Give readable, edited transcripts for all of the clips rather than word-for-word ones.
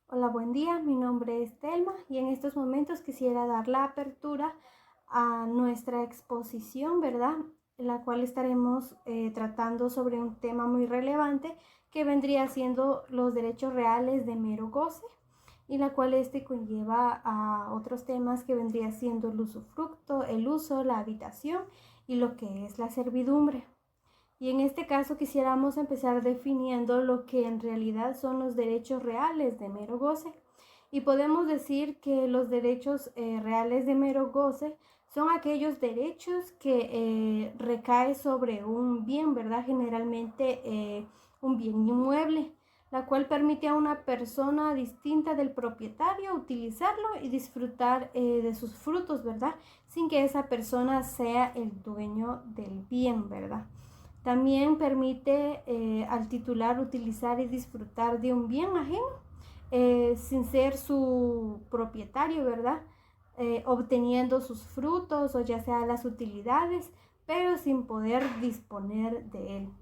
Hola, buen día. Mi nombre es Telma y en estos momentos quisiera dar la apertura a nuestra exposición, ¿verdad? En la cual estaremos tratando sobre un tema muy relevante que vendría siendo los derechos reales de mero goce y la cual conlleva a otros temas que vendría siendo el usufructo, el uso, la habitación y lo que es la servidumbre. Y en este caso quisiéramos empezar definiendo lo que en realidad son los derechos reales de mero goce. Y podemos decir que los derechos reales de mero goce son aquellos derechos que recae sobre un bien, ¿verdad? Generalmente un bien inmueble, la cual permite a una persona distinta del propietario utilizarlo y disfrutar de sus frutos, ¿verdad? Sin que esa persona sea el dueño del bien, ¿verdad? También permite al titular utilizar y disfrutar de un bien ajeno sin ser su propietario, ¿verdad? Obteniendo sus frutos o ya sea las utilidades, pero sin poder disponer de él.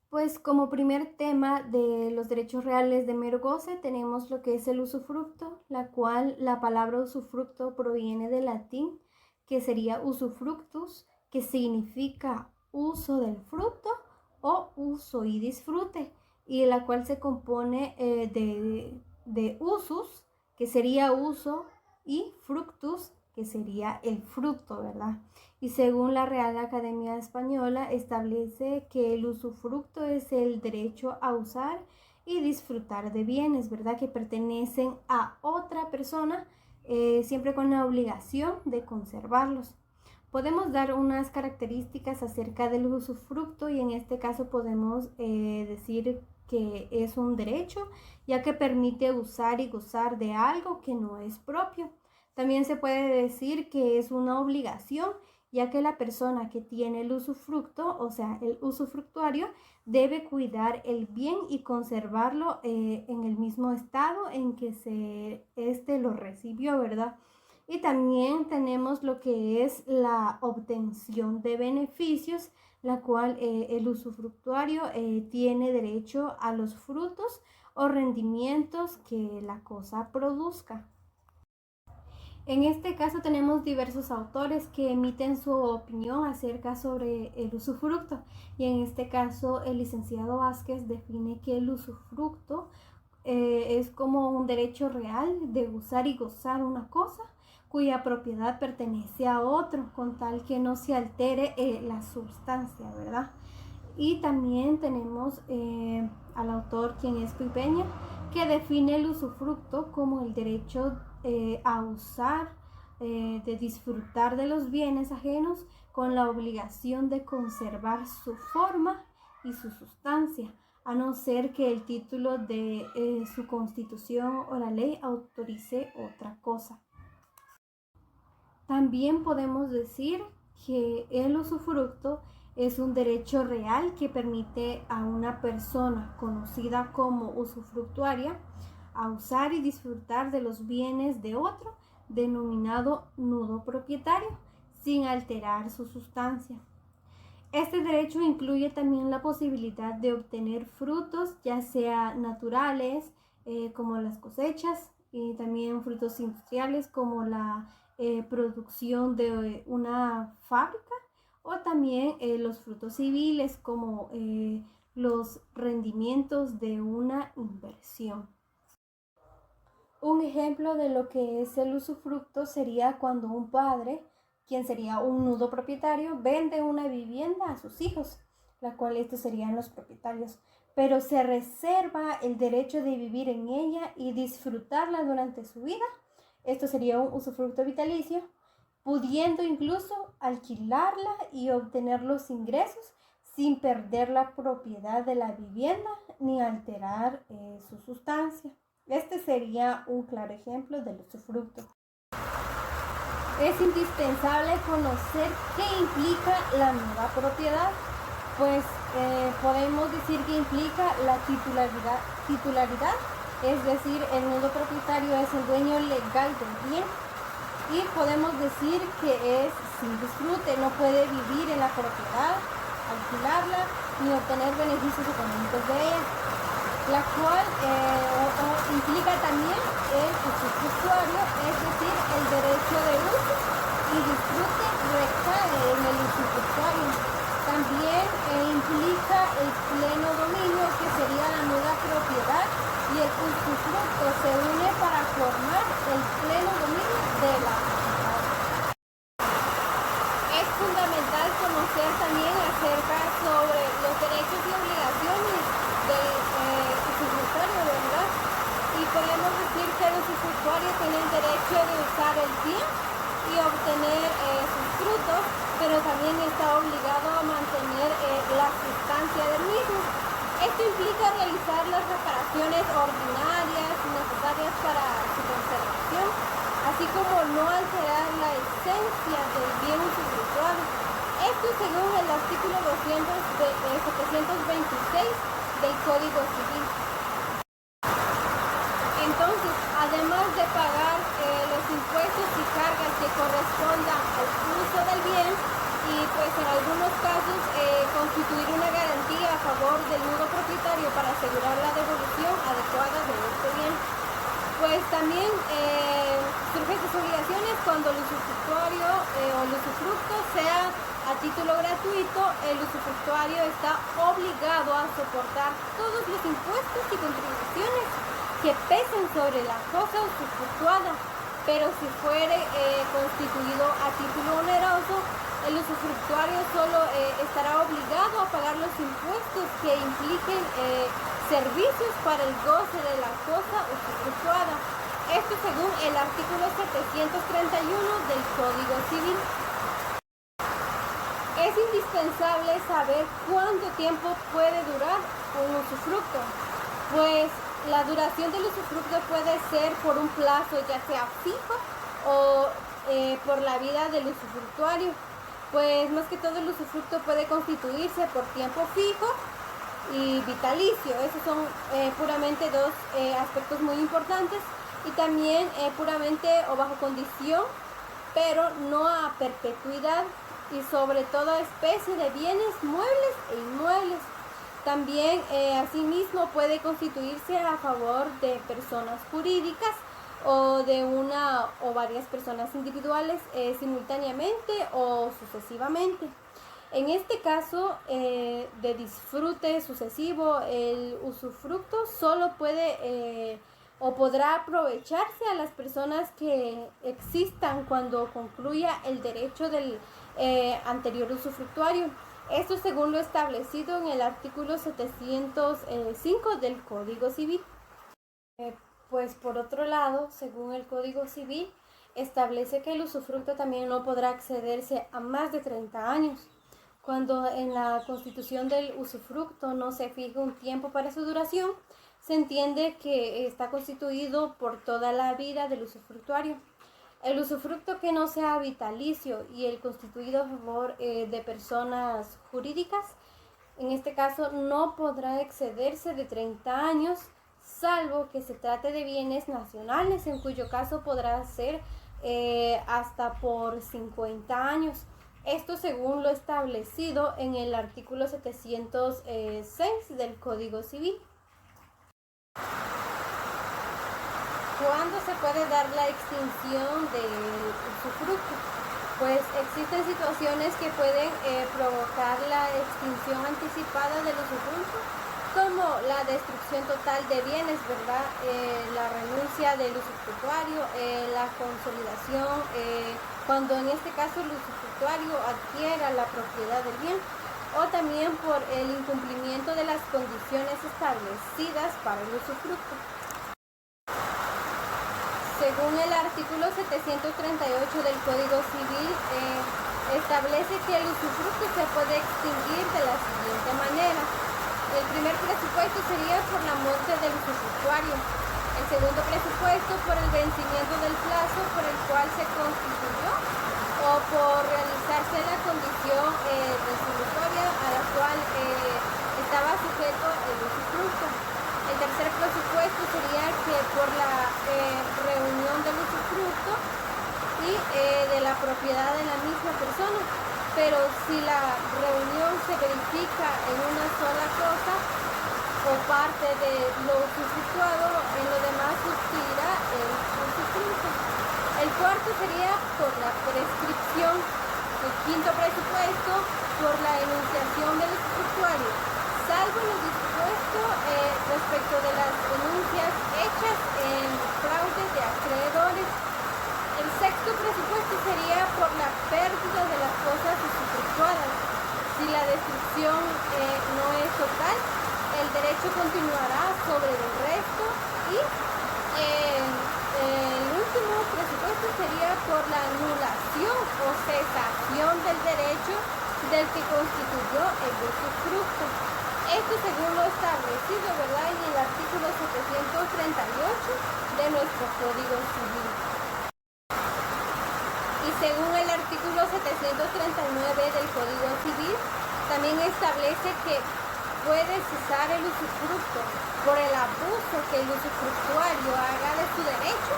Pues como primer tema de los derechos reales de mero goce tenemos lo que es el usufructo, la cual la palabra usufructo proviene del latín, que sería usufructus, que significa uso del fruto o uso y disfrute, y la cual se compone de usus, que sería uso, y fructus, que sería el fruto, ¿verdad? Y según la Real Academia Española establece que el usufructo es el derecho a usar y disfrutar de bienes, ¿verdad? Que pertenecen a otra persona, siempre con la obligación de conservarlos. Podemos dar unas características acerca del usufructo y en este caso podemos decir que es un derecho, ya que permite usar y gozar de algo que no es propio. También se puede decir que es una obligación, ya que la persona que tiene el usufructo, o sea, el usufructuario, debe cuidar el bien y conservarlo en el mismo estado en que este lo recibió, ¿verdad? Y también tenemos lo que es la obtención de beneficios, la cual el usufructuario tiene derecho a los frutos o rendimientos que la cosa produzca. En este caso tenemos diversos autores que emiten su opinión acerca sobre el usufructo y en este caso el licenciado Vázquez define que el usufructo es como un derecho real de usar y gozar una cosa cuya propiedad pertenece a otro con tal que no se altere la sustancia, ¿verdad? Y también tenemos al autor quien es Pipeña, que define el usufructo como el derecho a usar, de disfrutar de los bienes ajenos con la obligación de conservar su forma y su sustancia, a no ser que el título de su constitución o la ley autorice otra cosa. También podemos decir que el usufructo es un derecho real que permite a una persona conocida como usufructuaria a usar y disfrutar de los bienes de otro, denominado nudo propietario, sin alterar su sustancia. Este derecho incluye también la posibilidad de obtener frutos, ya sea naturales, como las cosechas, y también frutos industriales, como la producción de una fábrica, o también los frutos civiles, como los rendimientos de una inversión. Un ejemplo de lo que es el usufructo sería cuando un padre, quien sería un nudo propietario, vende una vivienda a sus hijos, la cual estos serían los propietarios, pero se reserva el derecho de vivir en ella y disfrutarla durante su vida. Esto sería un usufructo vitalicio, pudiendo incluso alquilarla y obtener los ingresos sin perder la propiedad de la vivienda ni alterar su sustancia. Este sería un claro ejemplo del usufructo. Es indispensable conocer qué implica la nueva propiedad, pues podemos decir que implica la titularidad, es decir, el nudo propietario es el dueño legal del bien, y podemos decir que es sin disfrute, no puede vivir en la propiedad, alquilarla ni obtener beneficios económicos de ella, la cual implica también el usufructuario, es decir, el derecho de uso y disfrute recae en el usufructuario. También implica el pleno dominio, que sería la nuda propiedad, y el usufructo se une para formar el pleno dominio de la propiedad. Es fundamental conocer también acerca sobre los derechos y obligaciones del usufructuario, ¿verdad? Y podemos decir que el usufructuario tiene el derecho de usar el bien y obtener sus frutos, pero también está obligado a mantener la sustancia del mismo. Esto implica realizar las reparaciones ordinarias necesarias para su conservación, así como no alterar la esencia del bien usufructuario. Esto según el artículo 726 del Código Civil. Entonces, además de pagar los impuestos y cargas que correspondan al uso del bien, y pues en algunos casos constituir una garantía a favor del nudo propietario para asegurar la devolución adecuada de este bien, pues también surgen estas obligaciones cuando el usufructuario o el usufructo sea a título gratuito. El usufructuario está obligado a soportar todos los impuestos y contribuciones que pesen sobre la cosa usufructuada, pero si fuere constituido a título oneroso, el usufructuario solo estará obligado a pagar los impuestos que impliquen servicios para el goce de la cosa usufructuada. Esto según el artículo 731 del Código Civil. Es indispensable saber cuánto tiempo puede durar un usufructo, pues la duración del usufructo puede ser por un plazo ya sea fijo o por la vida del usufructuario. Pues más que todo el usufructo puede constituirse por tiempo fijo y vitalicio. Esos son puramente dos aspectos muy importantes, y también puramente o bajo condición, pero no a perpetuidad, y sobre todo especie de bienes muebles e inmuebles. También asimismo puede constituirse a favor de personas jurídicas o de una o varias personas individuales simultáneamente o sucesivamente. En este caso de disfrute sucesivo, el usufructo solo puede o podrá aprovecharse a las personas que existan cuando concluya el derecho del anterior usufructuario. Esto según lo establecido en el artículo 705 del Código Civil. Pues por otro lado, según el Código Civil, establece que el usufructo también no podrá accederse a más de 30 años. Cuando en la constitución del usufructo no se fija un tiempo para su duración, se entiende que está constituido por toda la vida del usufructuario. El usufructo que no sea vitalicio y el constituido a favor de personas jurídicas, en este caso no podrá excederse de 30 años, salvo que se trate de bienes nacionales, en cuyo caso podrá ser hasta por 50 años. Esto según lo establecido en el artículo 706 del Código Civil. ¿Cuándo se puede dar la extinción del usufructo? Pues existen situaciones que pueden provocar la extinción anticipada del usufructo, como la destrucción total de bienes, ¿verdad? La renuncia del usufructuario, la consolidación, cuando en este caso el usufructuario adquiera la propiedad del bien, o también por el incumplimiento de las condiciones establecidas para el usufructo. Según el artículo 738 del Código Civil, establece que el usufructo se puede extinguir de la siguiente manera. El primer presupuesto sería por la muerte del usufructuario. El segundo presupuesto por el vencimiento del plazo por el cual se constituyó o por realizarse la condición resolutoria a la cual estaba sujeto el usufructo. El tercer presupuesto sería que por la reunión del usufructo y de la propiedad de la misma persona. pero si la reunión se verifica en una sola cosa o parte de lo usufructuado, en lo demás sustituirá el usufructo. El cuarto sería por la prescripción. El quinto presupuesto por la enunciación del usufructuario, salvo lo dispuesto respecto de las denuncias hechas en fraude de acreedores. El sexto presupuesto sería por la pérdida de las cosas usufructuadas. Si la destrucción no es total, el derecho continuará sobre el resto. Y el último presupuesto sería por la anulación o cesación del derecho del que constituyó el usufructo. Esto según lo establecido, ¿verdad?, en el artículo 738 de nuestro Código Civil. Y según el artículo 739 del Código Civil, también establece que puede cesar el usufructo por el abuso que el usufructuario haga de su derecho,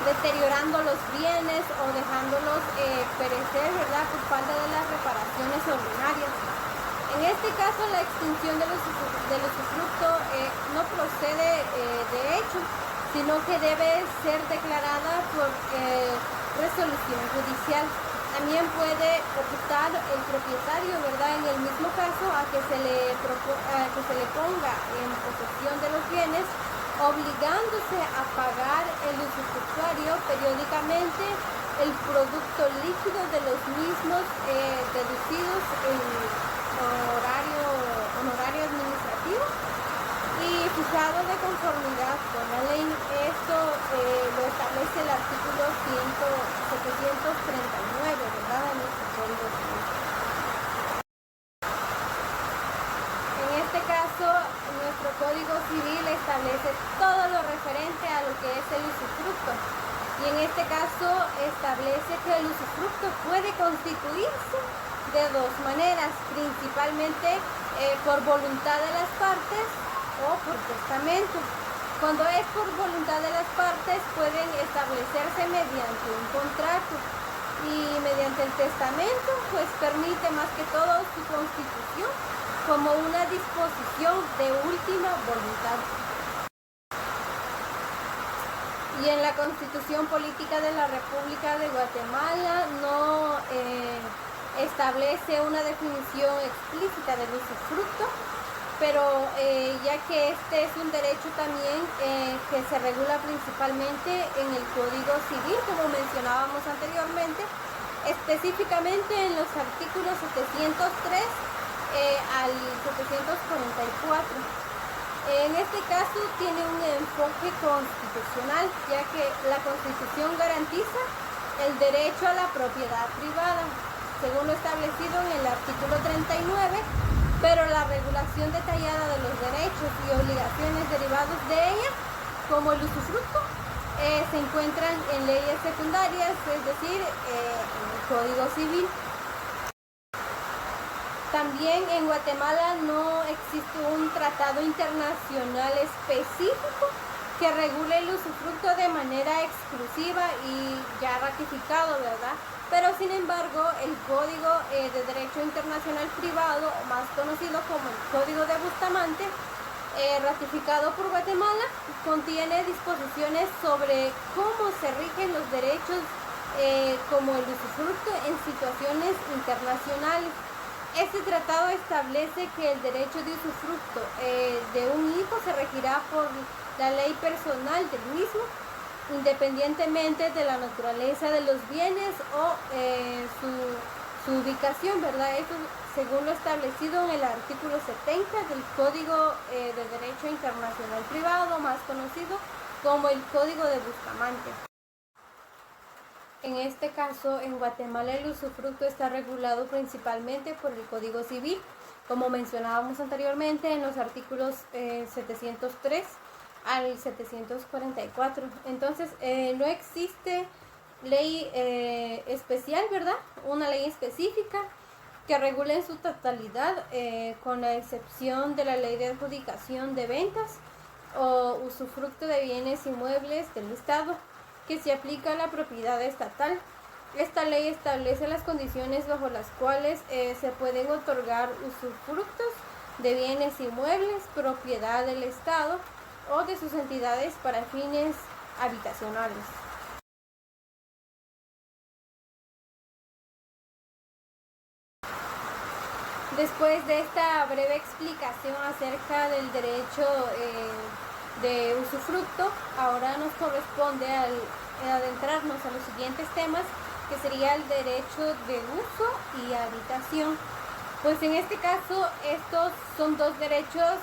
deteriorando los bienes o dejándolos perecer, ¿verdad?, por falta de las reparaciones ordinarias. En este caso, la extinción del usufructo no procede de hecho, sino que debe ser declarada por resolución judicial. También puede optar el propietario, ¿verdad?, en el mismo caso, a que se le ponga en posesión de los bienes, obligándose a pagar el usufructuario periódicamente el producto líquido de los mismos deducidos en honorario administrativo y fijado de conformidad con la ley. Esto lo establece el artículo 739, ¿verdad?, de nuestro Código Civil. En este caso, nuestro Código Civil establece todo lo referente a lo que es el usufructo. Y en este caso establece que el usufructo puede constituirse de dos maneras, principalmente por voluntad de las partes o por testamento. Cuando es por voluntad de las partes, pueden establecerse mediante un contrato, y mediante el testamento pues permite más que todo su constitución como una disposición de última voluntad. Y en la Constitución Política de la República de Guatemala no establece una definición explícita del usufructo, pero ya que este es un derecho también que se regula principalmente en el Código Civil, como mencionábamos anteriormente, específicamente en los artículos 703 al 744. En este caso tiene un enfoque constitucional, ya que la Constitución garantiza el derecho a la propiedad privada, según lo establecido en el artículo 39, pero la regulación detallada de los derechos y obligaciones derivados de ella, como el usufructo, se encuentran en leyes secundarias, es decir, en el Código Civil. También en Guatemala no existe un tratado internacional específico que regule el usufructo de manera exclusiva y ya ratificado, ¿verdad? Pero sin embargo, el Código de Derecho Internacional Privado, más conocido como el Código de Bustamante, ratificado por Guatemala, contiene disposiciones sobre cómo se rigen los derechos como el usufructo en situaciones internacionales. Este tratado establece que el derecho de usufructo de un hijo se regirá por la ley personal del mismo, independientemente de la naturaleza de los bienes o su ubicación, ¿verdad? Esto según lo establecido en el artículo 70 del Código de Derecho Internacional Privado, más conocido como el Código de Bustamante. En este caso, en Guatemala el usufructo está regulado principalmente por el Código Civil, como mencionábamos anteriormente en los artículos 703 al 744. Entonces, no existe ley especial, ¿verdad? Una ley específica que regule en su totalidad, con la excepción de la ley de adjudicación de ventas o usufructo de bienes inmuebles del Estado, que se aplica a la propiedad estatal. Esta ley establece las condiciones bajo las cuales se pueden otorgar usufructos de bienes inmuebles, propiedad del Estado o de sus entidades para fines habitacionales. Después de esta breve explicación acerca del derecho de usufructo, ahora nos corresponde adentrarnos a los siguientes temas, que sería el derecho de uso y habitación. Pues en este caso estos son dos derechos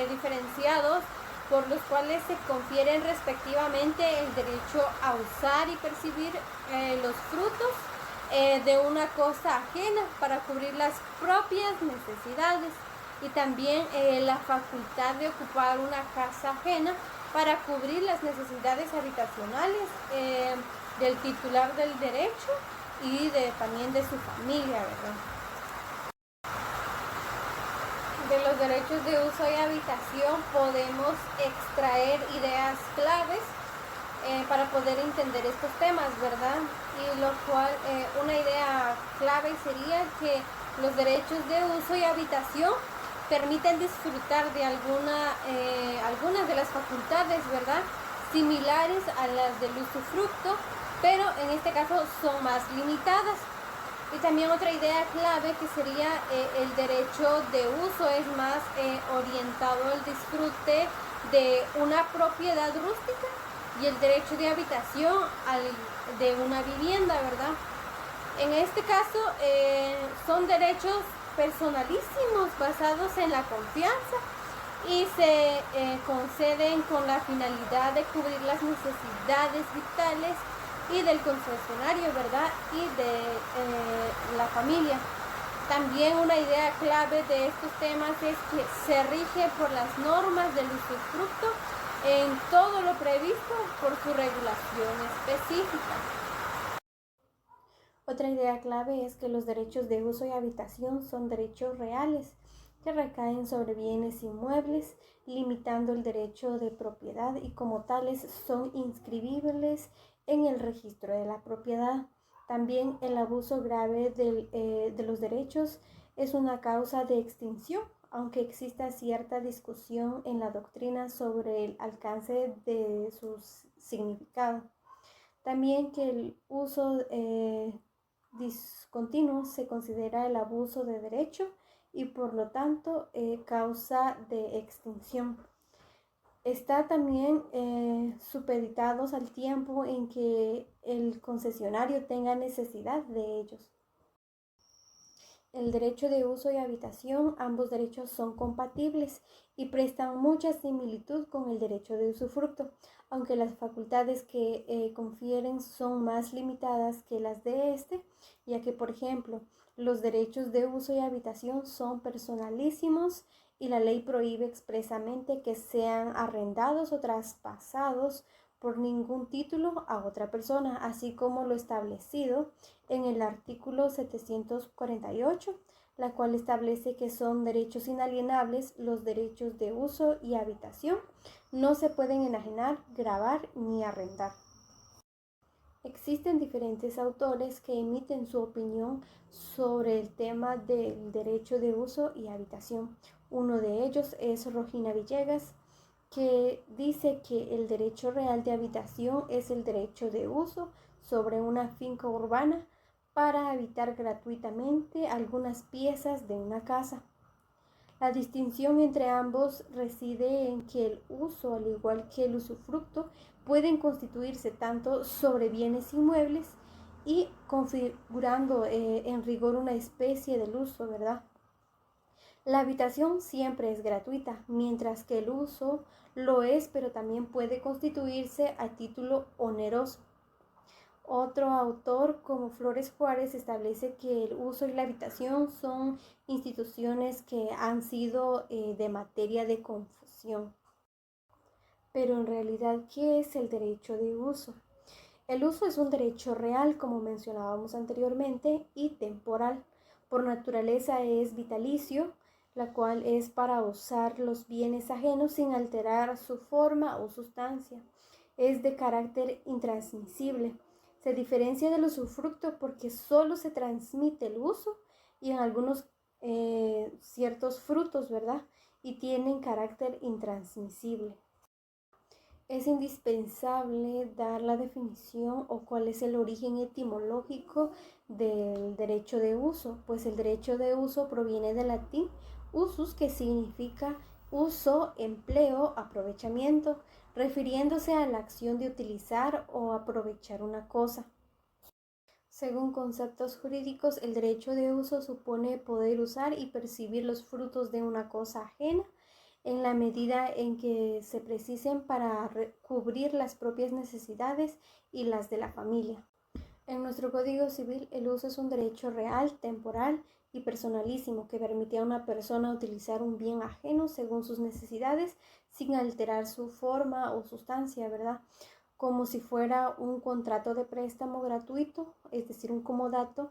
diferenciados por los cuales se confieren respectivamente el derecho a usar y percibir los frutos de una cosa ajena para cubrir las propias necesidades, y también la facultad de ocupar una casa ajena para cubrir las necesidades habitacionales del titular del derecho y también de su familia, ¿verdad? De los derechos de uso y habitación podemos extraer ideas claves para poder entender estos temas, ¿verdad? Y lo cual, una idea clave sería que los derechos de uso y habitación permiten disfrutar de algunas de las facultades, ¿verdad?, similares a las del usufructo, pero en este caso son más limitadas. Y también otra idea clave que sería el derecho de uso es más orientado al disfrute de una propiedad rústica, y el derecho de habitación de una vivienda, ¿verdad? En este caso son derechos personalísimos basados en la confianza y se conceden con la finalidad de cubrir las necesidades vitales y del concesionario, ¿verdad?, y de la familia. También una idea clave de estos temas es que se rige por las normas del usufructo en todo lo previsto por su regulación específica. Otra idea clave es que los derechos de uso y habitación son derechos reales que recaen sobre bienes inmuebles, limitando el derecho de propiedad, y como tales son inscribibles en el registro de la propiedad. También el abuso grave de los derechos es una causa de extinción, aunque exista cierta discusión en la doctrina sobre el alcance de su significado. También que el uso discontinuo se considera el abuso de derecho y por lo tanto causa de extinción. Está también supeditados al tiempo en que el concesionario tenga necesidad de ellos. El derecho de uso y habitación, ambos derechos son compatibles y prestan mucha similitud con el derecho de usufructo, aunque las facultades que confieren son más limitadas que las de este, ya que, por ejemplo, los derechos de uso y habitación son personalísimos y la ley prohíbe expresamente que sean arrendados o traspasados por ningún título a otra persona, así como lo establecido en el artículo 748, la cual establece que son derechos inalienables los derechos de uso y habitación. No se pueden enajenar, gravar ni arrendar. Existen diferentes autores que emiten su opinión sobre el tema del derecho de uso y habitación. Uno de ellos es Rogina Villegas, que dice que el derecho real de habitación es el derecho de uso sobre una finca urbana para habitar gratuitamente algunas piezas de una casa. La distinción entre ambos reside en que el uso, al igual que el usufructo, pueden constituirse tanto sobre bienes inmuebles y configurando en rigor una especie del uso, ¿verdad? La habitación siempre es gratuita, mientras que el uso lo es, pero también puede constituirse a título oneroso. Otro autor, como Flores Juárez, establece que el uso y la habitación son instituciones que han sido de materia de confusión. Pero en realidad, ¿qué es el derecho de uso? El uso es un derecho real, como mencionábamos anteriormente, y temporal. Por naturaleza es vitalicio, la cual es para usar los bienes ajenos sin alterar su forma o sustancia. Es de carácter intransmisible. Se diferencia del usufructo porque solo se transmite el uso y en algunos ciertos frutos, ¿verdad? Y tienen carácter intransmisible. Es indispensable dar la definición o cuál es el origen etimológico del derecho de uso, pues el derecho de uso proviene del latín usus, que significa uso, empleo, aprovechamiento, refiriéndose a la acción de utilizar o aprovechar una cosa. Según conceptos jurídicos, el derecho de uso supone poder usar y percibir los frutos de una cosa ajena en la medida en que se precisen para cubrir las propias necesidades y las de la familia. En nuestro Código Civil, el uso es un derecho real, temporal y personalísimo que permite a una persona utilizar un bien ajeno según sus necesidades sin alterar su forma o sustancia, ¿verdad? Como si fuera un contrato de préstamo gratuito, es decir, un comodato.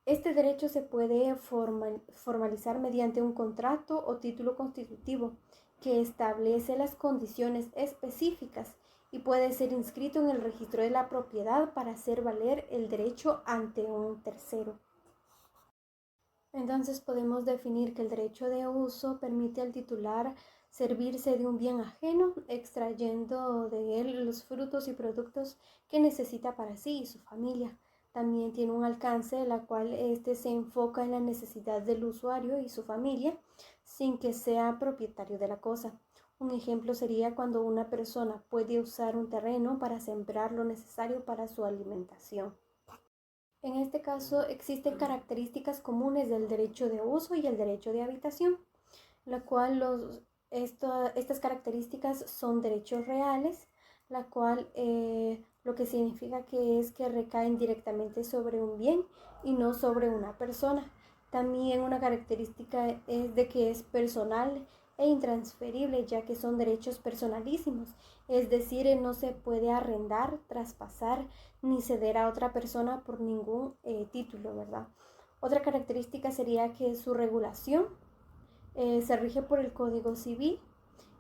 Este derecho se puede formalizar mediante un contrato o título constitutivo que establece las condiciones específicas y puede ser inscrito en el registro de la propiedad para hacer valer el derecho ante un tercero. Entonces podemos definir que el derecho de uso permite al titular servirse de un bien ajeno, extrayendo de él los frutos y productos que necesita para sí y su familia. También tiene un alcance, la cual se enfoca en la necesidad del usuario y su familia, sin que sea propietario de la cosa. Un ejemplo sería cuando una persona puede usar un terreno para sembrar lo necesario para su alimentación. En este caso, existen características comunes del derecho de uso y el derecho de habitación, la cual estas características son derechos reales, la cual lo que significa que es que recaen directamente sobre un bien y no sobre una persona. También una característica es de que es personal e intransferible, ya que son derechos personalísimos, es decir, no se puede arrendar, traspasar ni ceder a otra persona por ningún título, ¿verdad? Otra característica sería que su regulación se rige por el Código Civil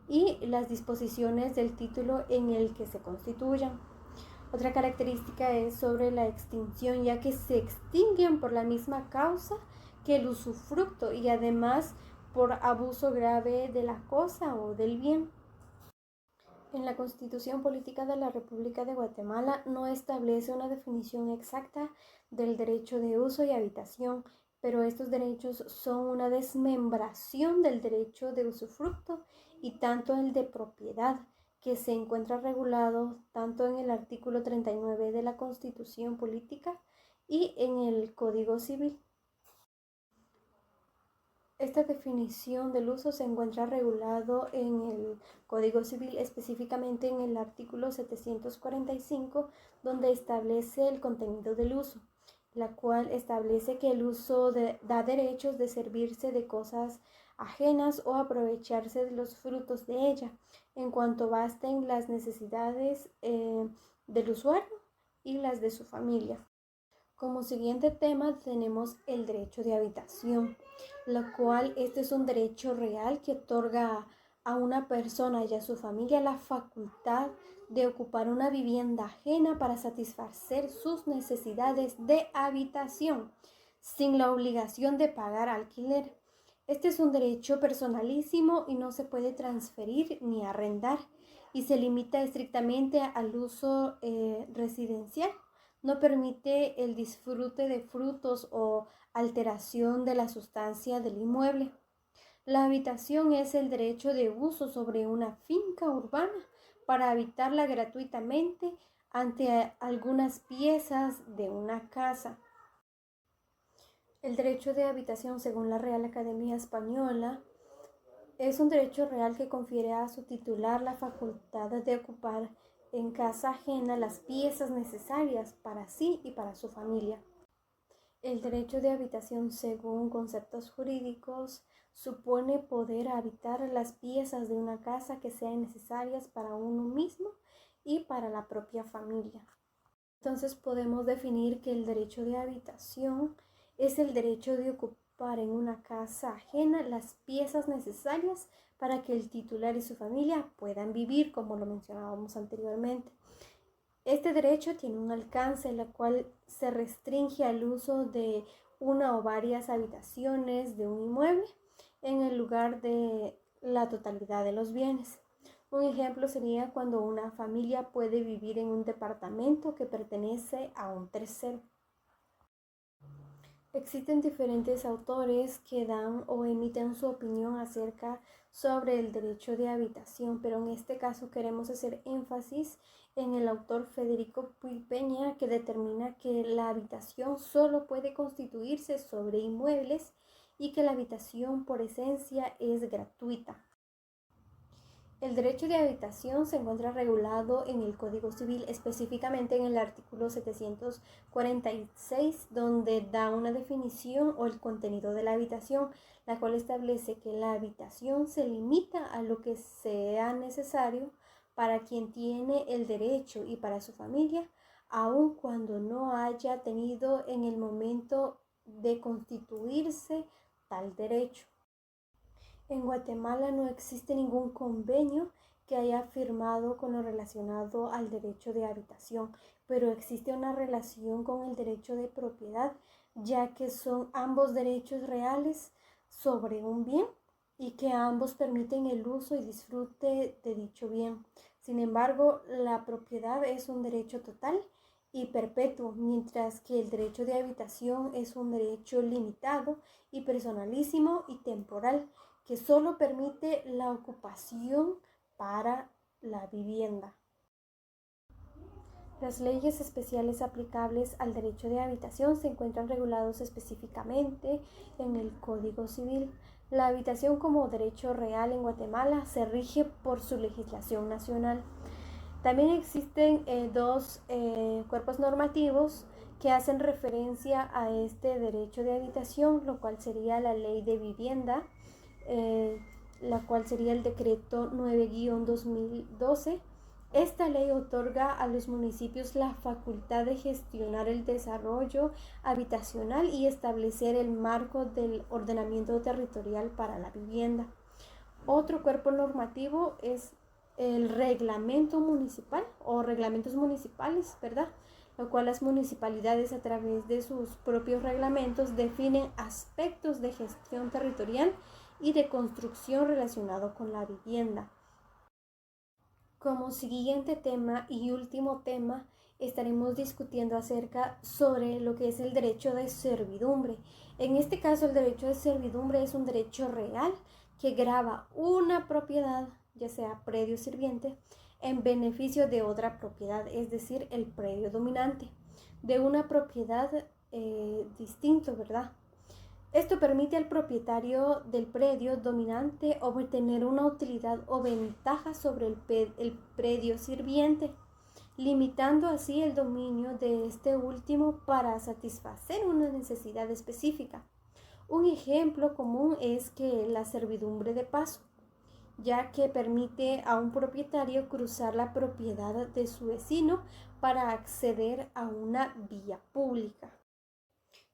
y las disposiciones del título en el que se constituyan. Otra característica es sobre la extinción, ya que se extinguen por la misma causa que el usufructo y además por abuso grave de la cosa o del bien. En la Constitución Política de la República de Guatemala no establece una definición exacta del derecho de uso y habitación, pero estos derechos son una desmembración del derecho de usufructo y tanto el de propiedad, que se encuentra regulado tanto en el artículo 39 de la Constitución Política y en el Código Civil. Esta definición del uso se encuentra regulado en el Código Civil, específicamente en el artículo 745, donde establece el contenido del uso, la cual establece que el uso da derechos de servirse de cosas ajenas o aprovecharse de los frutos de ella, en cuanto basten las necesidades del usuario y las de su familia. Como siguiente tema tenemos el derecho de habitación, lo cual este es un derecho real que otorga a una persona y a su familia la facultad de ocupar una vivienda ajena para satisfacer sus necesidades de habitación, sin la obligación de pagar alquiler. Este es un derecho personalísimo y no se puede transferir ni arrendar y se limita estrictamente al uso residencial. No permite el disfrute de frutos o alteración de la sustancia del inmueble. La habitación es el derecho de uso sobre una finca urbana para habitarla gratuitamente ante algunas piezas de una casa. El derecho de habitación, según la Real Academia Española, es un derecho real que confiere a su titular la facultad de ocupar en casa ajena las piezas necesarias para sí y para su familia. El derecho de habitación, según conceptos jurídicos, supone poder habitar las piezas de una casa que sean necesarias para uno mismo y para la propia familia. Entonces podemos definir que el derecho de habitación es el derecho de ocupar en una casa ajena las piezas necesarias para que el titular y su familia puedan vivir, como lo mencionábamos anteriormente. Este derecho tiene un alcance, el cual se restringe al uso de una o varias habitaciones de un inmueble en el lugar de la totalidad de los bienes. Un ejemplo sería cuando una familia puede vivir en un departamento que pertenece a un tercero. Existen diferentes autores que dan o emiten su opinión acerca sobre el derecho de habitación, pero en este caso queremos hacer énfasis en el autor Federico Puig Peña, que determina que la habitación solo puede constituirse sobre inmuebles y que la habitación por esencia es gratuita. El derecho de habitación se encuentra regulado en el Código Civil, específicamente en el artículo 746, donde da una definición o el contenido de la habitación, la cual establece que la habitación se limita a lo que sea necesario para quien tiene el derecho y para su familia, aun cuando no haya tenido en el momento de constituirse tal derecho. En Guatemala no existe ningún convenio que haya firmado con lo relacionado al derecho de habitación, pero existe una relación con el derecho de propiedad, ya que son ambos derechos reales sobre un bien y que ambos permiten el uso y disfrute de dicho bien. Sin embargo, la propiedad es un derecho total y perpetuo, mientras que el derecho de habitación es un derecho limitado y personalísimo y temporal, que solo permite la ocupación para la vivienda. Las leyes especiales aplicables al derecho de habitación se encuentran regulados específicamente en el Código Civil. La habitación como derecho real en Guatemala se rige por su legislación nacional. También existen dos cuerpos normativos que hacen referencia a este derecho de habitación, lo cual sería la Ley de Vivienda, la cual sería el decreto 9-2012. Esta ley otorga a los municipios la facultad de gestionar el desarrollo habitacional y establecer el marco del ordenamiento territorial para la vivienda. Otro cuerpo normativo es el reglamento municipal o reglamentos municipales, ¿verdad? Lo cual las municipalidades a través de sus propios reglamentos definen aspectos de gestión territorial y de construcción relacionado con la vivienda. Como siguiente tema y último tema, estaremos discutiendo acerca sobre lo que es el derecho de servidumbre. En este caso, el derecho de servidumbre es un derecho real que grava una propiedad, ya sea predio sirviente, en beneficio de otra propiedad, es decir, el predio dominante, de una propiedad distinto, ¿verdad? Esto permite al propietario del predio dominante obtener una utilidad o ventaja sobre el predio sirviente, limitando así el dominio de este último para satisfacer una necesidad específica. Un ejemplo común es que la servidumbre de paso, ya que permite a un propietario cruzar la propiedad de su vecino para acceder a una vía pública.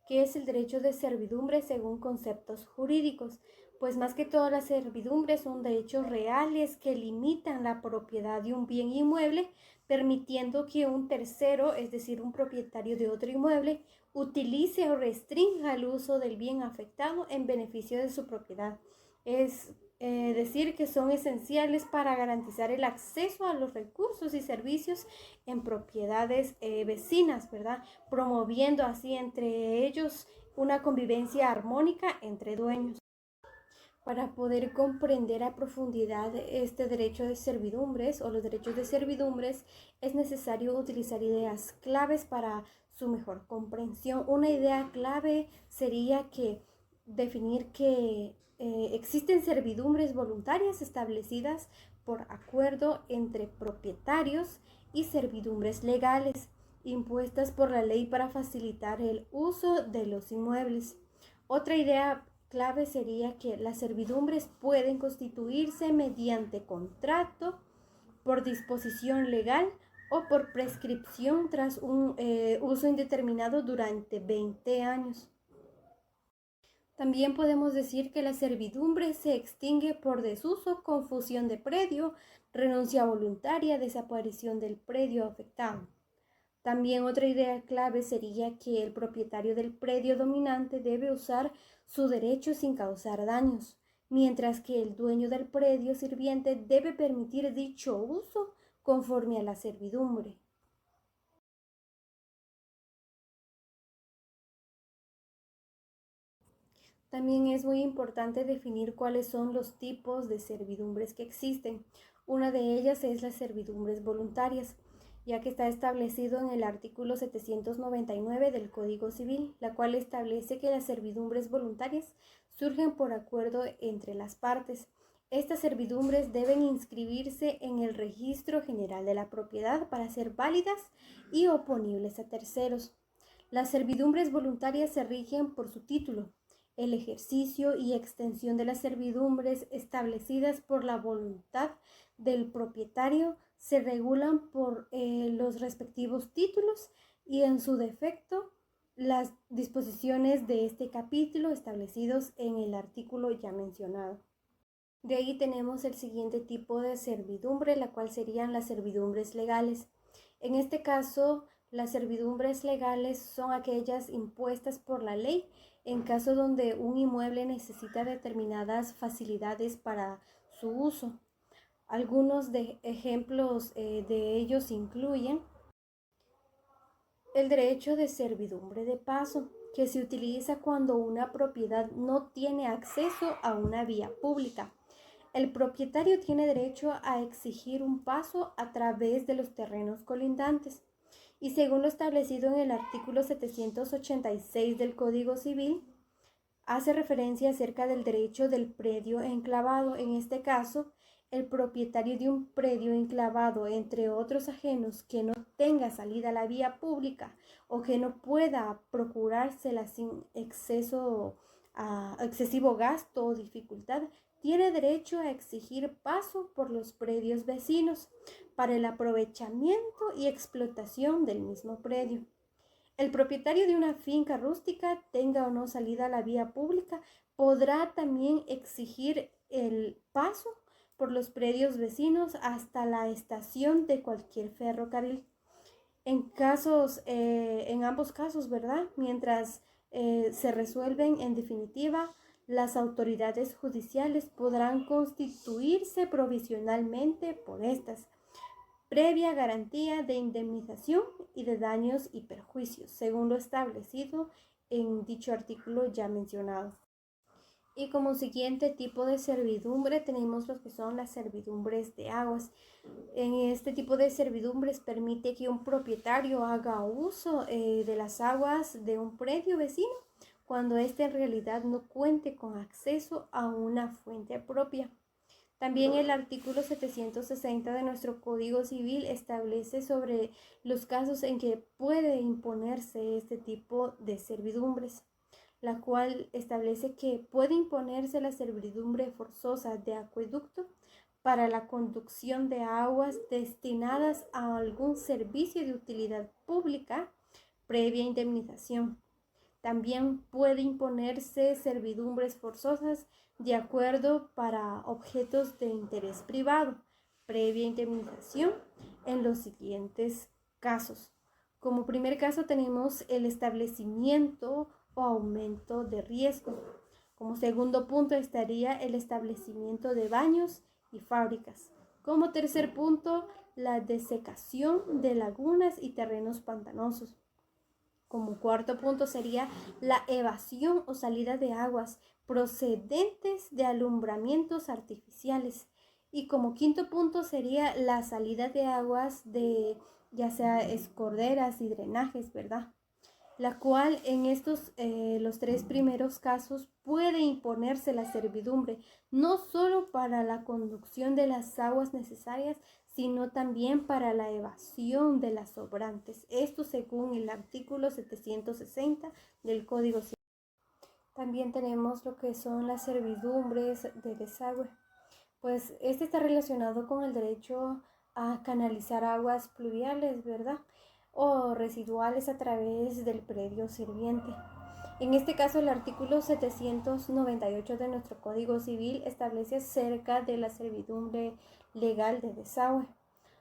¿Qué es el derecho de servidumbre según conceptos jurídicos? Pues más que todo las servidumbres son derechos reales que limitan la propiedad de un bien inmueble, permitiendo que un tercero, es decir, un propietario de otro inmueble, utilice o restrinja el uso del bien afectado en beneficio de su propiedad. Es decir, que son esenciales para garantizar el acceso a los recursos y servicios en propiedades vecinas, ¿verdad? Promoviendo así entre ellos una convivencia armónica entre dueños. Para poder comprender a profundidad este derecho de servidumbres o los derechos de servidumbres, es necesario utilizar ideas claves para su mejor comprensión. Una idea clave sería que definir que existen servidumbres voluntarias establecidas por acuerdo entre propietarios y servidumbres legales impuestas por la ley para facilitar el uso de los inmuebles. Otra idea clave sería que las servidumbres pueden constituirse mediante contrato, por disposición legal o por prescripción tras un uso indeterminado durante 20 años. También podemos decir que la servidumbre se extingue por desuso, confusión de predio, renuncia voluntaria, desaparición del predio afectado. También otra idea clave sería que el propietario del predio dominante debe usar su derecho sin causar daños, mientras que el dueño del predio sirviente debe permitir dicho uso conforme a la servidumbre. También es muy importante definir cuáles son los tipos de servidumbres que existen. Una de ellas es las servidumbres voluntarias, ya que está establecido en el artículo 799 del Código Civil, la cual establece que las servidumbres voluntarias surgen por acuerdo entre las partes. Estas servidumbres deben inscribirse en el Registro General de la Propiedad para ser válidas y oponibles a terceros. Las servidumbres voluntarias se rigen por su título. El ejercicio y extensión de las servidumbres establecidas por la voluntad del propietario se regulan por los respectivos títulos y, en su defecto, las disposiciones de este capítulo establecidos en el artículo ya mencionado. De ahí tenemos el siguiente tipo de servidumbre, la cual serían las servidumbres legales. En este caso, las servidumbres legales son aquellas impuestas por la ley en caso donde un inmueble necesita determinadas facilidades para su uso. Algunos ejemplos de ellos incluyen el derecho de servidumbre de paso, que se utiliza cuando una propiedad no tiene acceso a una vía pública. El propietario tiene derecho a exigir un paso a través de los terrenos colindantes. Y según lo establecido en el artículo 786 del Código Civil, hace referencia acerca del derecho del predio enclavado. En este caso, el propietario de un predio enclavado entre otros ajenos que no tenga salida a la vía pública o que no pueda procurársela sin excesivo gasto o dificultad, tiene derecho a exigir paso por los predios vecinos para el aprovechamiento y explotación del mismo predio. El propietario de una finca rústica, tenga o no salida a la vía pública, podrá también exigir el paso por los predios vecinos hasta la estación de cualquier ferrocarril. En ambos casos, ¿verdad? Mientras se resuelven en definitiva, las autoridades judiciales podrán constituirse provisionalmente por estas, previa garantía de indemnización y de daños y perjuicios, según lo establecido en dicho artículo ya mencionado. Y como siguiente tipo de servidumbre tenemos lo que son las servidumbres de aguas. En este tipo de servidumbres permite que un propietario haga uso de las aguas de un predio vecino cuando éste en realidad no cuente con acceso a una fuente propia. También el artículo 760 de nuestro Código Civil establece sobre los casos en que puede imponerse este tipo de servidumbres, la cual establece que puede imponerse la servidumbre forzosa de acueducto para la conducción de aguas destinadas a algún servicio de utilidad pública previa indemnización. También puede imponerse servidumbres forzosas de acuerdo para objetos de interés privado, previa indemnización, en los siguientes casos. Como primer caso tenemos el establecimiento o aumento de riesgo. Como segundo punto estaría el establecimiento de baños y fábricas. Como tercer punto, la desecación de lagunas y terrenos pantanosos. Como cuarto punto sería la evasión o salida de aguas procedentes de alumbramientos artificiales. Y como quinto punto sería la salida de aguas de ya sea escorderas y drenajes, ¿verdad? La cual en estos, los tres primeros casos, puede imponerse la servidumbre, no solo para la conducción de las aguas necesarias, sino también para la evasión de las sobrantes. Esto según el artículo 760 del Código Civil. También tenemos lo que son las servidumbres de desagüe. Pues este está relacionado con el derecho a canalizar aguas pluviales, ¿verdad? O residuales a través del predio sirviente. En este caso, el artículo 798 de nuestro Código Civil establece acerca de la servidumbre legal de desagüe.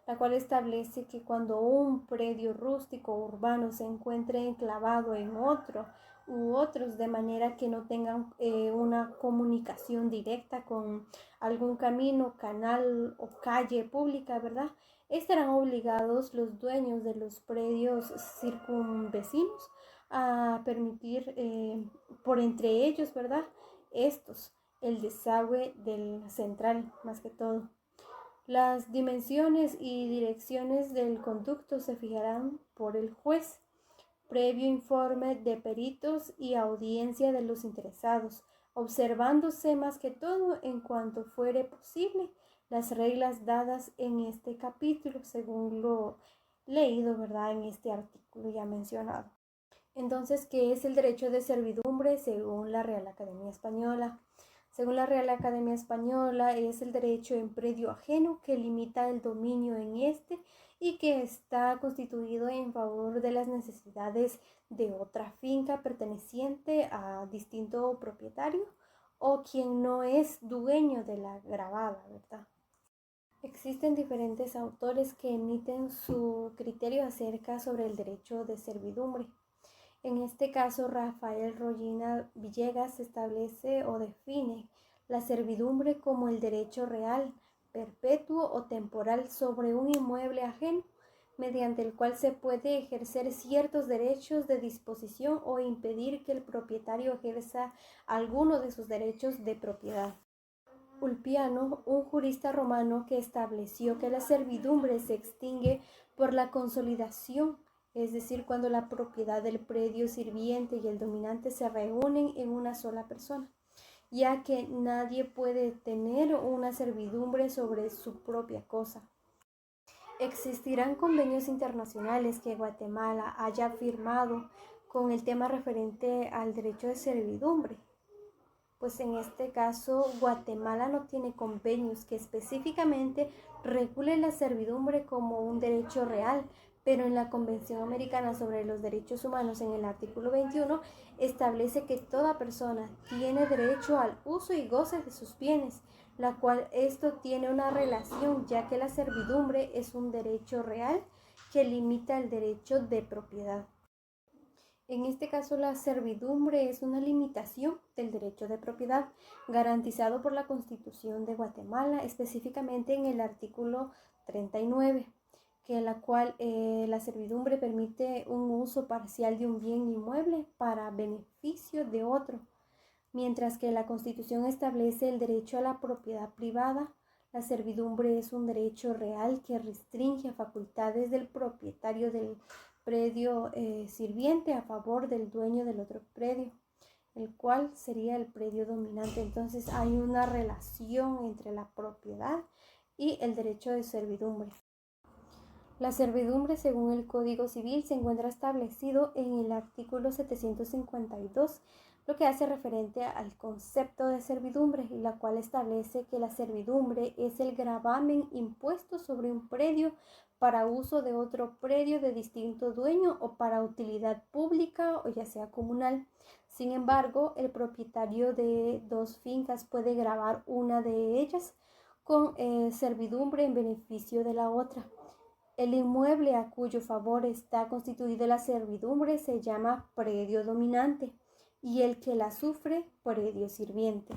la cual establece que cuando un predio rústico o urbano se encuentre enclavado en otro u otros, de manera que no tengan una comunicación directa con algún camino, canal o calle pública, ¿verdad? Estarán obligados los dueños de los predios circunvecinos a permitir por entre ellos, ¿verdad? Estos, el desagüe del central, más que todo. Las dimensiones y direcciones del conducto se fijarán por el juez, previo informe de peritos y audiencia de los interesados, observándose más que todo, en cuanto fuere posible, las reglas dadas en este capítulo, según lo leído, ¿verdad?, en este artículo ya mencionado. Entonces, ¿qué es el derecho de servidumbre según la Real Academia Española? Según la Real Academia Española, es el derecho en predio ajeno que limita el dominio en este y que está constituido en favor de las necesidades de otra finca perteneciente a distinto propietario o quien no es dueño de la gravada, ¿verdad? Existen diferentes autores que emiten su criterio acerca sobre el derecho de servidumbre. En este caso, Rafael Rollina Villegas establece o define la servidumbre como el derecho real, perpetuo o temporal sobre un inmueble ajeno, mediante el cual se puede ejercer ciertos derechos de disposición o impedir que el propietario ejerza alguno de sus derechos de propiedad. Ulpiano, un jurista romano que estableció que la servidumbre se extingue por la consolidación, es decir, cuando la propiedad del predio sirviente y el dominante se reúnen en una sola persona, ya que nadie puede tener una servidumbre sobre su propia cosa. Existirán convenios internacionales que Guatemala haya firmado con el tema referente al derecho de servidumbre. Pues en este caso Guatemala no tiene convenios que específicamente regulen la servidumbre como un derecho real, pero en la Convención Americana sobre los Derechos Humanos, en el artículo 21, establece que toda persona tiene derecho al uso y goce de sus bienes, la cual esto tiene una relación, ya que la servidumbre es un derecho real que limita el derecho de propiedad. En este caso, la servidumbre es una limitación del derecho de propiedad garantizado por la Constitución de Guatemala, específicamente en el artículo 39, que la cual la servidumbre permite un uso parcial de un bien inmueble para beneficio de otro, mientras que la Constitución establece el derecho a la propiedad privada. La servidumbre es un derecho real que restringe facultades del propietario del predio sirviente a favor del dueño del otro predio, el cual sería el predio dominante. Entonces hay una relación entre la propiedad y el derecho de servidumbre. La servidumbre, según el Código Civil, se encuentra establecido en el artículo 752, lo que hace referente al concepto de servidumbre, y la cual establece que la servidumbre es el gravamen impuesto sobre un predio para uso de otro predio de distinto dueño o para utilidad pública o ya sea comunal. Sin embargo, el propietario de dos fincas puede gravar una de ellas con servidumbre en beneficio de la otra. El inmueble a cuyo favor está constituida la servidumbre se llama predio dominante y el que la sufre, predio sirviente.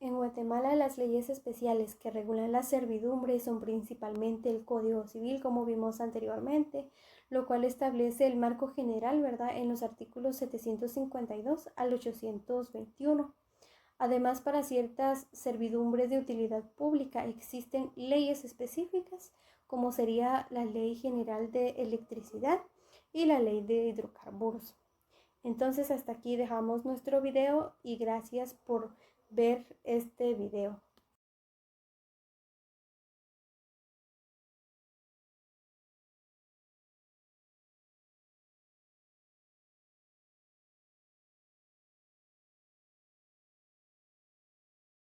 En Guatemala, las leyes especiales que regulan la servidumbre son principalmente el Código Civil, como vimos anteriormente, lo cual establece el marco general, ¿verdad?, en los artículos 752 al 821. Además, para ciertas servidumbres de utilidad pública existen leyes específicas, como sería la Ley General de Electricidad y la Ley de Hidrocarburos. Entonces, hasta aquí dejamos nuestro video y gracias por ver este video.